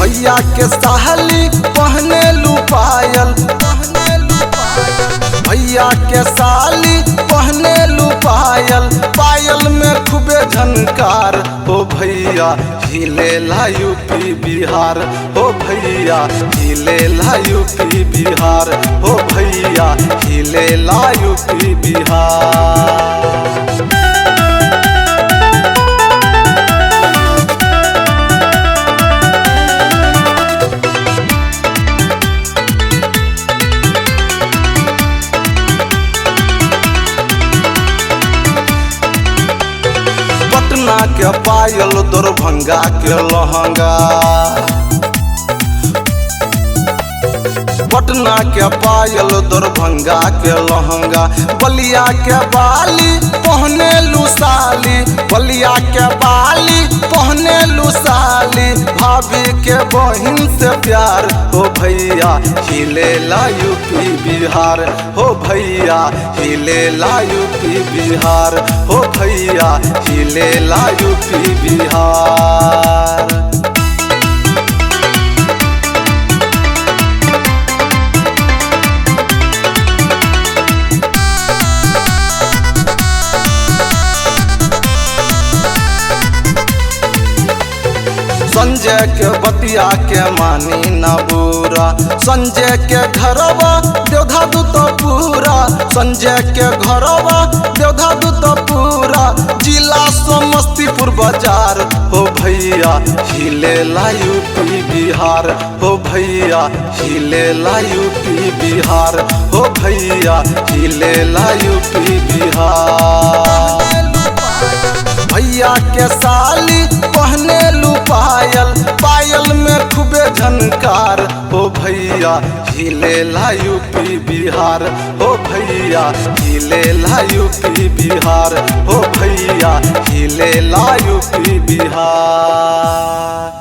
भैया के साली पहने लू पायल, भैया के साली पहने लू पायल, पायल में खूबे झनकार। ओ भैया हिले ला यूपी बिहार, ओ भैया हिले ला यूपी बिहार, ओ भैया हिले ला यूपी बिहार। पटना के पायल दरभंगा के लहंगा, पटना के पायल दरभंगा के लहंगा, बलिया के बाली पहने लू साली, बलिया के बाली पहने लू साली, भाभी के बहिन से प्यार। हो भैया हिले ला यूपी बिहार, हो भैया हिले ला यूपी बिहार, हो भैया हिले ला यूपी बिहार। संजय के बतिया के मानी न बुरा, संजय के घरवा देवधा दूत पूरा, संजय के घरवा देवधा दूत पूरा, जिला समस्तीपुर बाजार। हो भैया हिले ला यूपी बिहार, हो भैया हिले ला यूपी बिहार, हो भैया हिले ला यूपी बिहार। भैया के साली पहने लू पायल, पायल में खूबे झनकार। हो भैया हिले ला यूपी बिहार, हो भैया हिले ला यूपी बिहार, हो भैया हिले ला यूपी बिहार।